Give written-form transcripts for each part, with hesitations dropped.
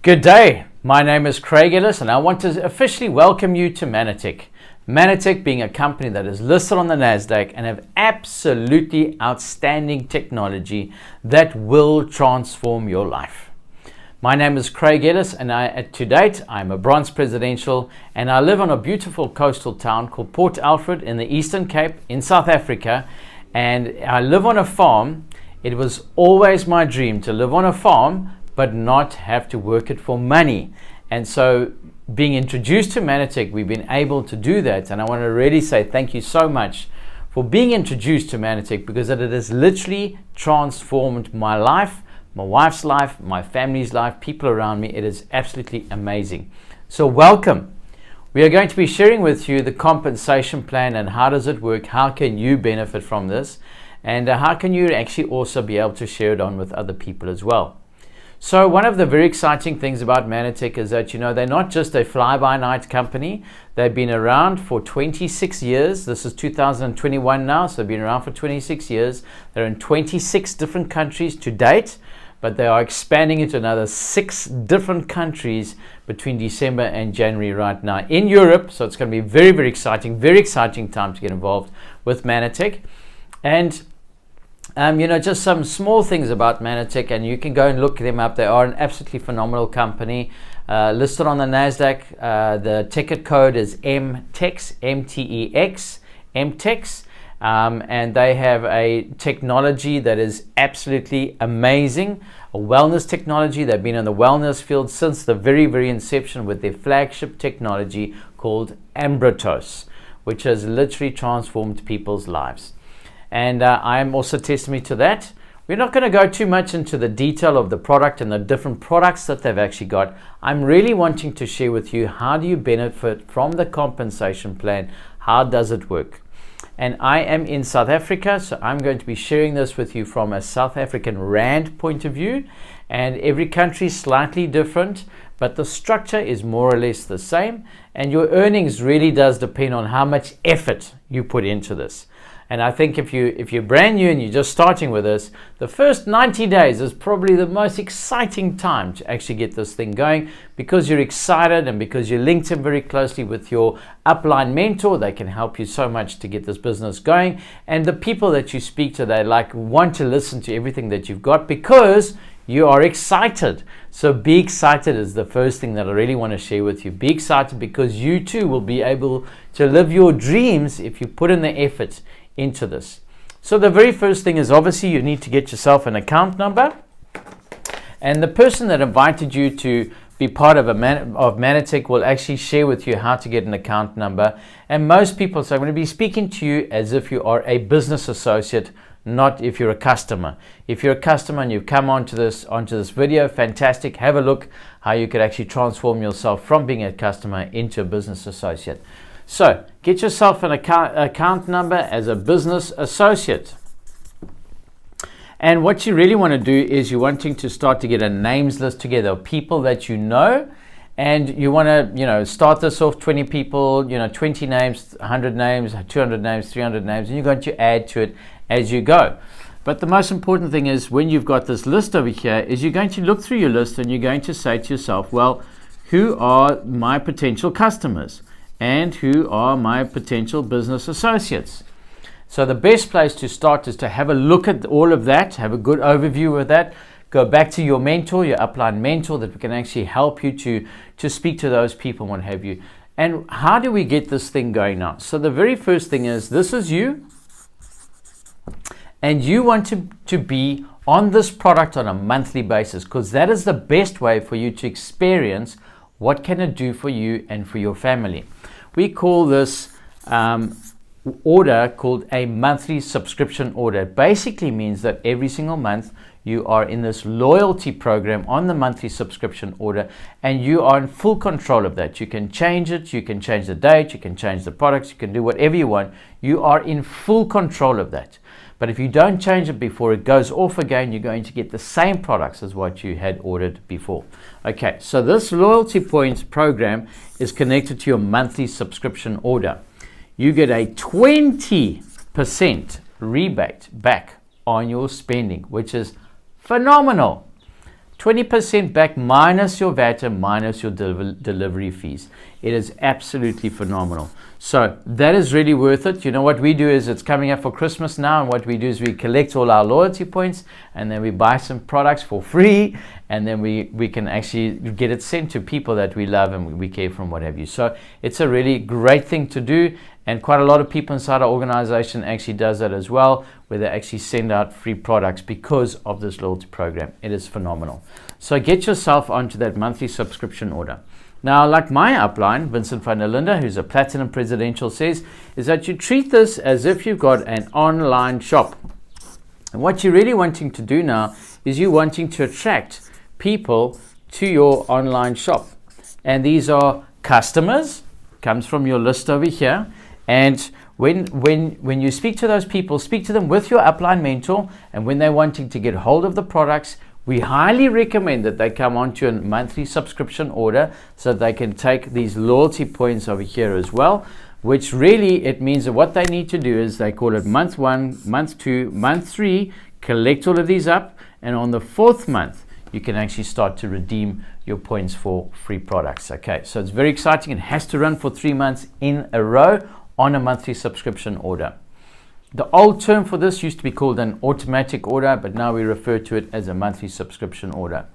Good day, my name is Craig Ellis and I want to officially welcome you to Mannatech. Mannatech being a company that is listed on the NASDAQ and have absolutely outstanding technology that will transform your life. My name is Craig Ellis and to date I'm a bronze presidential and I live on a beautiful coastal town called Port Alfred in the Eastern Cape in South Africa, and I live on a farm. It was always my dream to live on a farm but not have to work it for money. And so being introduced to Mannatech, we've been able to do that. And I want to really say thank you so much for being introduced to Mannatech, because it has literally transformed my life, my wife's life, my family's life, people around me. It is absolutely amazing. So welcome. We are going to be sharing with you the compensation plan and how does it work, how can you benefit from this, and how can you actually also be able to share it on with other people as well. So one of the very exciting things about Mannatech is that, they're not just a fly-by-night company. They've been around for 26 years. This is 2021 now, so they've been around for 26 years. They're in 26 different countries to date, but they are expanding into another 6 different countries between December and January right now in Europe. So it's going to be very, very exciting time to get involved with Mannatech. And just some small things about Mannatech, and you can go and look them up. They are an absolutely phenomenal company, listed on the NASDAQ. The ticket code is MTEX, M-T-E-X, MTEX, and they have a technology that is absolutely amazing, a wellness technology. They've been in the wellness field since the very, very inception with their flagship technology called Ambratos, which has literally transformed people's lives. And I am also testimony to that. We're not going to go too much into the detail of the product and the different products that they've actually got. I'm really wanting to share with you, how do you benefit from the compensation plan? How does it work? And I am in South Africa, so I'm going to be sharing this with you from a South African Rand point of view. And every country is slightly different, but the structure is more or less the same. And your earnings really does depend on how much effort you put into this. And I think if you're brand new and you're just starting with this, the first 90 days is probably the most exciting time to actually get this thing going, because you're excited and because you're linked in very closely with your upline mentor. They can help you so much to get this business going. And the people that you speak to, they want to listen to everything that you've got because you are excited. So be excited is the first thing that I really want to share with you. Be excited because you too will be able to live your dreams if you put in the effort into this. So the very first thing is, obviously you need to get yourself an account number, and the person that invited you to be part of Mannatech will actually share with you how to get an account number. And most people, so I'm going to be speaking to you as if you are a business associate, not if you're a customer. If you're a customer and you've come onto this video, fantastic. Have a look how you could actually transform yourself from being a customer into a business associate. So get yourself an account number as a business associate. And what you really want to do is you're wanting to start to get a names list together of people that you know, and you want to start this off 20 people, 20 names, 100 names, 200 names, 300 names, and you're going to add to it as you go. But the most important thing is, when you've got this list over here, is you're going to look through your list and you're going to say to yourself, well, who are my potential customers? And who are my potential business associates? So the best place to start is to have a look at all of that, have a good overview of that. Go back to your mentor, your upline mentor, that can actually help you to speak to those people and what have you. And how do we get this thing going now? So the very first thing is, this is you, and you want to be on this product on a monthly basis, because that is the best way for you to experience what can it do for you and for your family. We call this order called a monthly subscription order. It basically means that every single month you are in this loyalty program on the monthly subscription order, and you are in full control of that. You can change it, you can change the date, you can change the products, you can do whatever you want. You are in full control of that. But if you don't change it before it goes off again, you're going to get the same products as what you had ordered before. Okay, so this loyalty points program is connected to your monthly subscription order. You get a 20% rebate back on your spending, which is phenomenal. 20% back minus your VAT and minus your delivery fees. It is absolutely phenomenal. So that is really worth it. You know what we do is, it's coming up for Christmas now, and what we do is we collect all our loyalty points, and then we buy some products for free, and then we can actually get it sent to people that we love and we care from, what have you. So it's a really great thing to do, and quite a lot of people inside our organization actually does that as well, where they actually send out free products because of this loyalty program. It is phenomenal. So get yourself onto that monthly subscription order. Now, like my upline, Vincent van der Linde, who's a Platinum Presidential, says, is that you treat this as if you've got an online shop. And what you're really wanting to do now is you're wanting to attract people to your online shop. And these are customers, comes from your list over here. And when you speak to those people, speak to them with your upline mentor, and when they're wanting to get hold of the products, we highly recommend that they come onto a monthly subscription order so that they can take these loyalty points over here as well, which really, it means that what they need to do is, they call it month 1, month 2, month 3, collect all of these up, and on the 4th month, you can actually start to redeem your points for free products. Okay, so it's very exciting. It has to run for 3 months in a row on a monthly subscription order. The old term for this used to be called an automatic order, but now we refer to it as a monthly subscription order.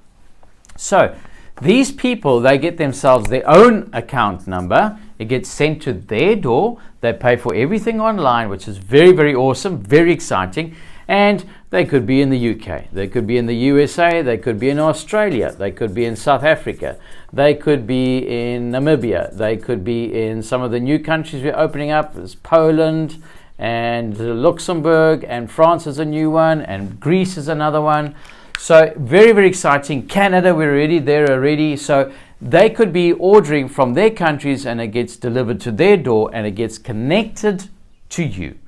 So these people, they get themselves their own account number. It gets sent to their door. They pay for everything online, which is very, very awesome, very exciting. And they could be in the UK, they could be in the USA, they could be in Australia, they could be in South Africa, they could be in Namibia, they could be in some of the new countries we're opening up, as Poland and Luxembourg, and France is a new one, and Greece is another one. So very, very exciting. Canada, we're already there already. So they could be ordering from their countries, and it gets delivered to their door, and it gets connected to you.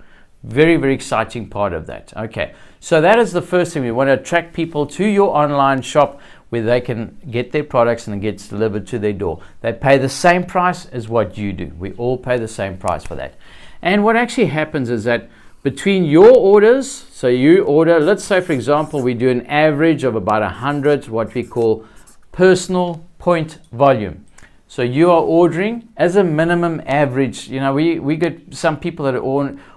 Very, very exciting part of that. Okay, so that is the first thing. We want to attract people to your online shop where they can get their products and it gets delivered to their door. They pay the same price as what you do. We all pay the same price for that. And what actually happens is that between your orders, so you order, let's say for example, we do an average of about 100, what we call personal point volume. So you are ordering as a minimum average. You know, we get some people that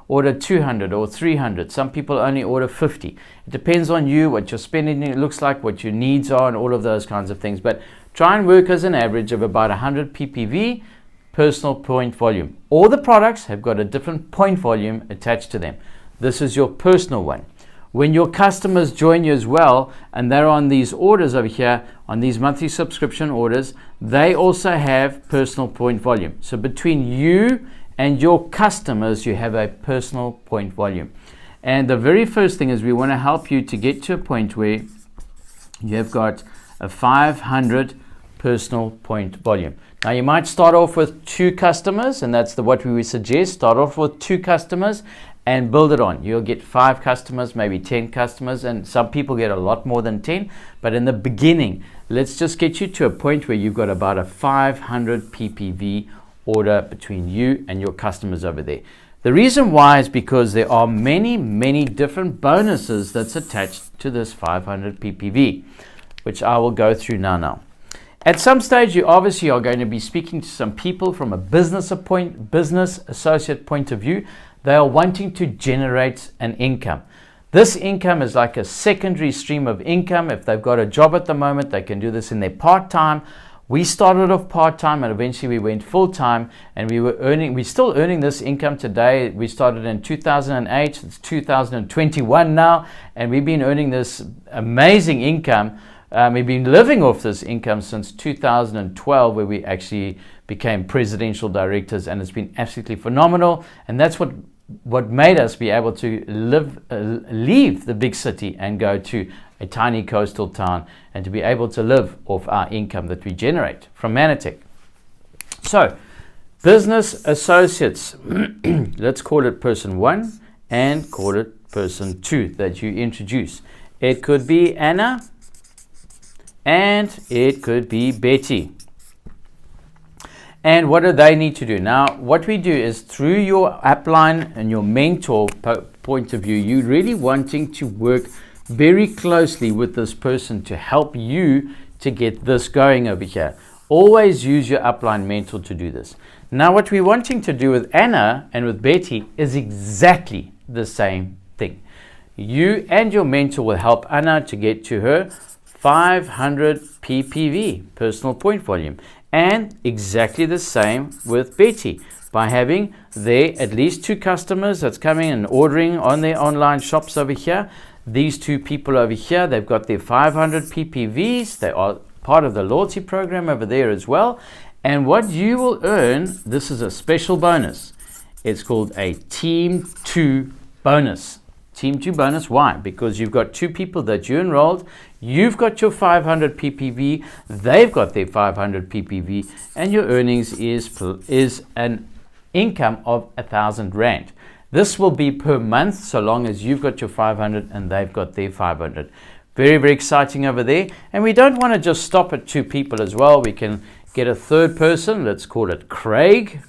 order 200 or 300. Some people only order 50. It depends on you, what your spending looks like, what your needs are, and all of those kinds of things. But try and work as an average of about 100 ppv, personal point volume. All the products have got a different point volume attached to them. This is your personal one. When your customers join you as well, and they're on these orders over here, on these monthly subscription orders, they also have personal point volume. So between you and your customers, you have a personal point volume. And the very first thing is we want to help you to get to a point where you have got a 500 personal point volume. Now you might start off with 2 customers, and that's what we would suggest. Start off with 2 customers and build it on. You'll get 5 customers, maybe 10 customers, and some people get a lot more than 10. But in the beginning, let's just get you to a point where you've got about a 500 ppv order between you and your customers over there. The reason why is because there are many, many different bonuses that's attached to this 500 ppv, which I will go through now. At some stage, you obviously are going to be speaking to some people from a business associate point of view. They are wanting to generate an income. This income is like a secondary stream of income. If they've got a job at the moment, they can do this in their part-time. We started off part-time and eventually we went full-time, and we're still earning this income today. We started in 2008, it's 2021 now, and we've been earning this amazing income. We've been living off this income since 2012, where we actually became presidential directors, and it's been absolutely phenomenal. And that's what made us be able to leave the big city and go to a tiny coastal town, and to be able to live off our income that we generate from Mannatech. So, business associates, let's call it person 1 and call it person 2 that you introduce. It could be Anna, and it could be Betty. And what do they need to do? Now, what we do is through your upline and your mentor point of view, you're really wanting to work very closely with this person to help you to get this going over here. Always use your upline mentor to do this. Now, what we're wanting to do with Anna and with Betty is exactly the same thing. You and your mentor will help Anna to get to her 500 ppv, personal point volume, and exactly the same with Betty by having there at least 2 customers that's coming and ordering on their online shops over here. These 2 people over here, they've got their 500 ppvs. They are part of the loyalty program over there as well. And what you will earn, this is a special bonus. It's called a Team 2 bonus. Team 2 bonus, why? Because you've got 2 people that you enrolled, you've got your 500 ppv, they've got their 500 ppv, and your earnings is an income of 1,000 Rand. This will be per month so long as you've got your 500 and they've got their 500. Very, very exciting over there. And we don't want to just stop at 2 people as well. We can get a 3rd person. Let's call it Craig.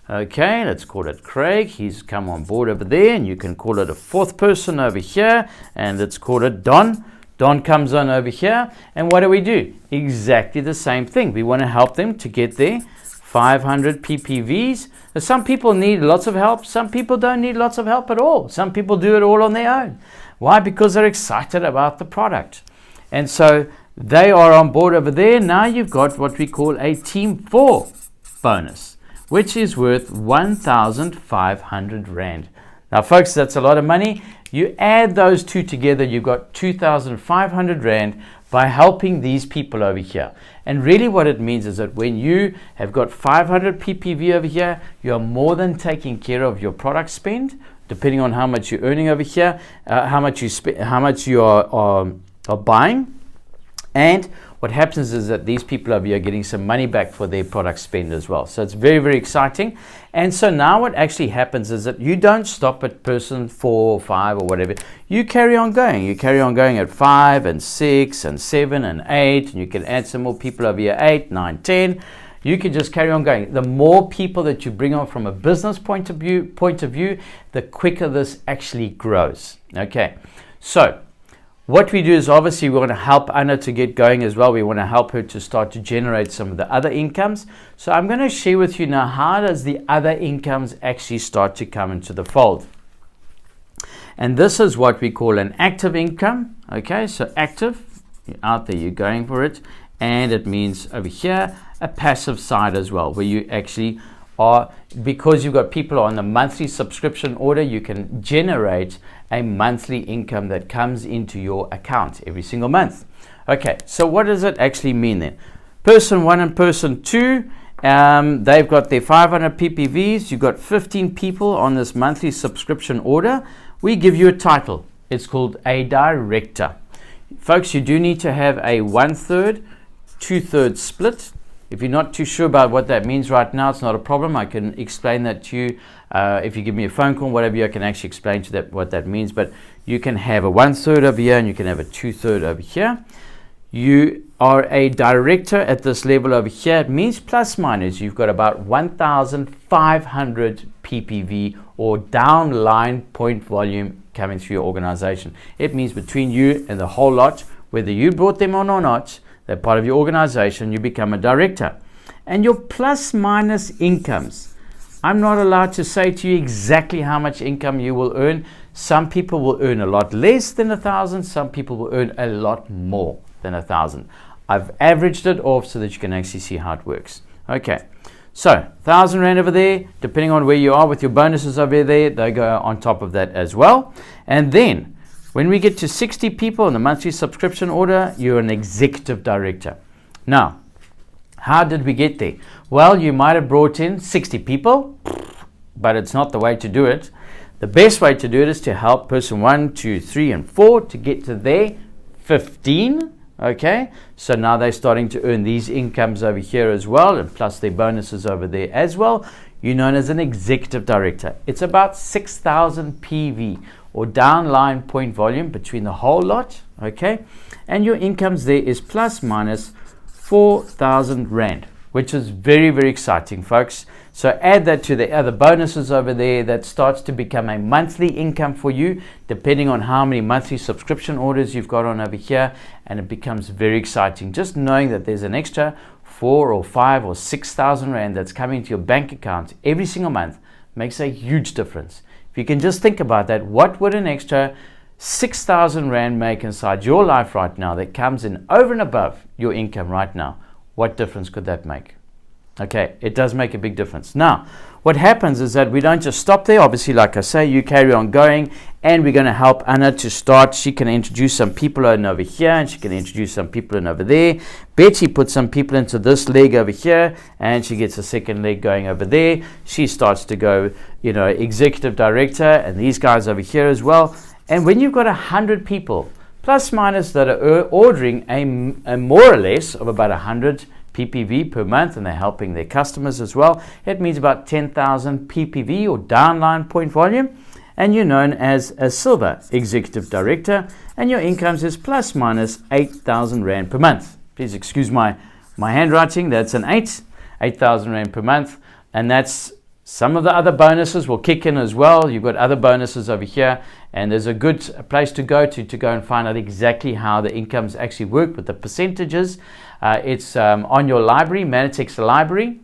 Okay, let's call it Craig. He's come on board over there, and you can call it a 4th person over here, and let's call it Don. Don comes on over here, and what do? Exactly the same thing. We want to help them to get their 500 ppvs. Some people need lots of help. Some people don't need lots of help at all. Some people do it all on their own. Why? Because they're excited about the product. And so they are on board over there. Now you've got what we call a Team 4 bonus, which is worth 1,500 Rand. Now, folks, that's a lot of money. You add those 2 together, you've got 2,500 Rand by helping these people over here. And really what it means is that when you have got 500 ppv over here, you're more than taking care of your product spend, depending on how much you're earning over here, how much you are buying. And what happens is that these people over here are getting some money back for their product spend as well. So it's very, very exciting. And so now what actually happens is that you don't stop at person 4 or 5 or whatever. You carry on going. You carry on going at 5 and 6 and 7 and 8. And you can add some more people over here, 8, 9, 10. You can just carry on going. The more people that you bring on from a business point of view, the quicker this actually grows. Okay, so what we do is obviously we want to help Anna to get going as well. We want to help her to start to generate some of the other incomes. So I'm going to share with you now, how does the other incomes actually start to come into the fold? And this is what we call an active income. Okay, so active, you're out there, you're going for it. And it means over here, a passive side as well, where you actually are, because you've got people on the monthly subscription order, you can generate a monthly income that comes into your account every single month. Okay, so what does it actually mean then? Person 1 and person 2, they've got their 500 ppvs. You've got 15 people on this monthly subscription order. We give you a title. It's called a director. Folks, you do need to have a 1/3, 2/3 split. If you're not too sure about what that means right now, it's not a problem. I can explain that to you. If you give me a phone call, whatever, I can actually explain to that what that means. But you can have a 1/3 over here and you can have a 2/3 over here. You are a director at this level over here. It means plus minus. You've got about 1,500 ppv or downline point volume coming through your organization. It means between you and the whole lot, whether you brought them on or not, they're part of your organization, you become a director. And your plus minus incomes, I'm not allowed to say to you exactly how much income you will earn. Some people will earn a lot less than 1,000. Some people will earn a lot more than 1,000. I've averaged it off so that you can actually see how it works. Okay, so 1,000 Rand over there, depending on where you are with your bonuses over there, they go on top of that as well. And then when we get to 60 people on the monthly subscription order, you're an executive director. Now, how did we get there? Well, you might have brought in 60 people, but it's not the way to do it. The best way to do it is to help person 1, 2, 3, and 4 to get to their 15. Okay, so now they're starting to earn these incomes over here as well, and plus their bonuses over there as well. You're known as an executive director. It's about 6,000 PV or downline point volume between the whole lot. Okay, and your incomes there is plus minus 4,000 Rand. which is very, very exciting, folks. So add that to the other bonuses over there. That starts to become a monthly income for you, depending on how many monthly subscription orders you've got on over here, and it becomes very exciting. Just knowing that there's an extra 4 or 5 or 6,000 Rand that's coming to your bank account every single month makes a huge difference. If you can just think about that, what would an extra 6,000 Rand make inside your life right now that comes in over and above your income right now? What difference could that make? Okay, it does make a big difference. Now, what happens is that we don't just stop there. Obviously, like I say, you carry on going, and we're going to help Anna to start. She can introduce some people in over here, and she can introduce some people in over there. Betty puts some people into this leg over here, and she gets a second leg going over there. She starts to go, executive director, and these guys over here as well. And when you've got 100 people, plus minus, that are ordering a more or less of about 100 PPV per month, and they're helping their customers as well, it means about 10,000 PPV or downline point volume, and you're known as a silver executive director, and your incomes is plus minus 8,000 Rand per month. Please excuse my handwriting. That's an 8,000 Rand per month, and that's some of the other bonuses will kick in as well. You've got other bonuses over here, and there's a good place to go and find out exactly how the incomes actually work with the percentages. It's on your library, Mannatech's library,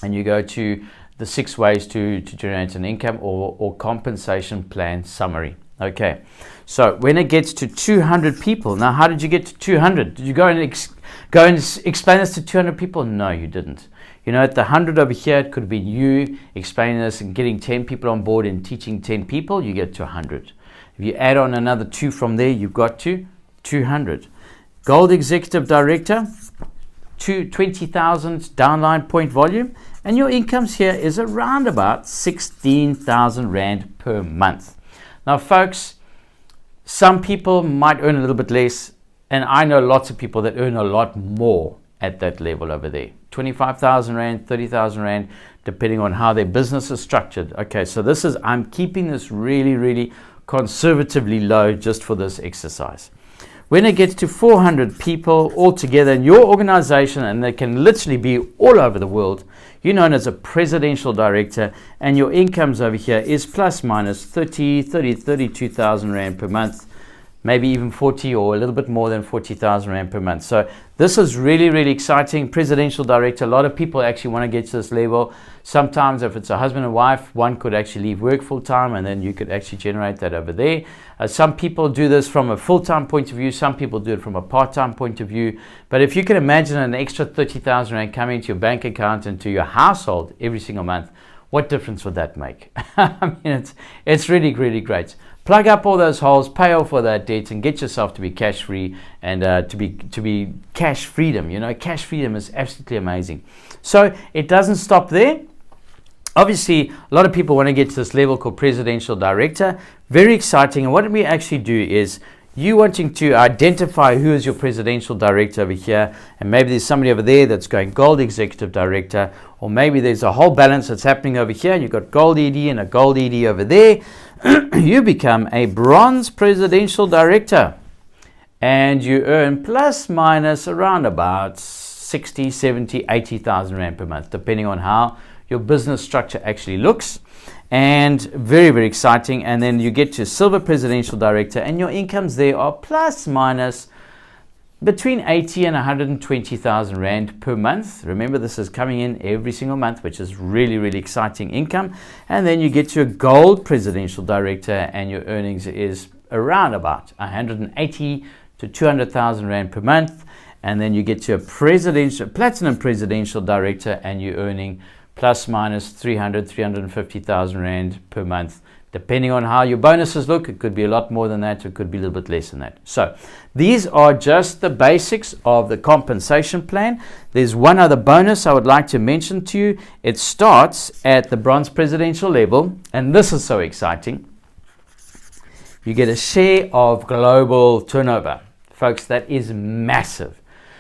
and you go to the 6 ways to generate an income or compensation plan summary. Okay, so when it gets to 200 people, now how did you get to 200? Did you go and explain this to 200 people? No, you didn't. At the 100 over here, it could be you explaining this and getting 10 people on board and teaching 10 people, you get to 100. If you add on another 2 from there, you've got to 200. Gold Executive Director, 20,000 downline point volume, and your incomes here is around about 16,000 Rand per month. Now, folks, some people might earn a little bit less, and I know lots of people that earn a lot more at that level over there. 25,000 Rand, 30,000 Rand, depending on how their business is structured. Okay, so I'm keeping this really, really conservatively low just for this exercise. When it gets to 400 people all together in your organization, and they can literally be all over the world, you're known as a presidential director, and your incomes over here is plus minus 32,000 Rand per month, maybe even 40 or a little bit more than 40,000 Rand per month. So this is really, really exciting. Presidential director, a lot of people actually want to get to this level. Sometimes if it's a husband and wife, one could actually leave work full time, and then you could actually generate that over there. Some people do this from a full-time point of view. Some people do it from a part-time point of view. But if you can imagine an extra 30,000 Rand coming to your bank account and to your household every single month, what difference would that make? I mean, it's really, really great. Plug up all those holes, pay off all that debt, and get yourself to be cash free and to be cash freedom. Cash freedom is absolutely amazing. So it doesn't stop there. Obviously, a lot of people want to get to this level called presidential director. Very exciting. And what we actually do is you wanting to identify who is your presidential director over here, and maybe there's somebody over there that's going gold executive director, or maybe there's a whole balance that's happening over here. You've got gold ED and a gold ED over there. You become a bronze presidential director, and you earn plus minus around about 60, 70, 80,000 Rand per month, depending on how your business structure actually looks. And very, very exciting. And then you get to silver presidential director, and your incomes there are plus minus between 80 and 120,000 Rand per month. Remember, this is coming in every single month, which is really, really exciting income. And then you get to a gold presidential director, and your earnings is around about 180 to 200,000 Rand per month. And then you get to a platinum presidential director, and you're earning plus minus 350,000 Rand per month. Depending on how your bonuses look, it could be a lot more than that, or it could be a little bit less than that. So these are just the basics of the compensation plan. There's one other bonus I would like to mention to you. It starts at the bronze presidential level, and this is so exciting. You get a share of global turnover. Folks, that is massive.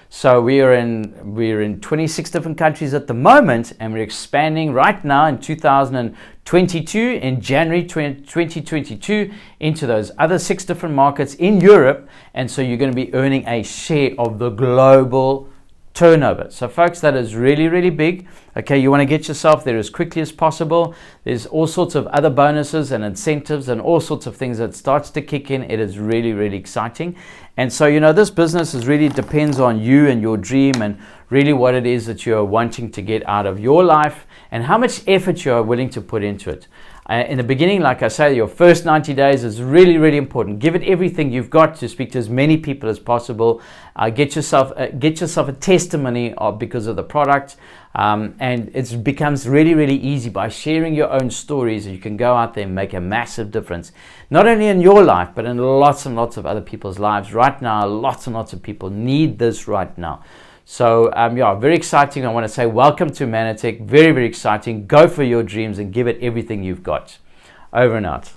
So we're in 26 different countries at the moment, and we're expanding right now in 2022, in January 2022, into those other 6 different markets in Europe. And so you're going to be earning a share of the global turnover. So folks, that is really, really big. Okay, you want to get yourself there as quickly as possible. There's all sorts of other bonuses and incentives and all sorts of things that starts to kick in. It is really, really exciting. And so, this business is really depends on you and your dream and really what it is that you're wanting to get out of your life and how much effort you are willing to put into it. In the beginning, like I say, your first 90 days is really, really important. Give it everything you've got to speak to as many people as possible. Get yourself a testimony because of the product. And it becomes really, really easy by sharing your own stories. You can go out there and make a massive difference, not only in your life, but in lots and lots of other people's lives. Right now, lots and lots of people need this right now. So, very exciting. I want to say welcome to Mannatech. Very, very exciting. Go for your dreams and give it everything you've got. Over and out.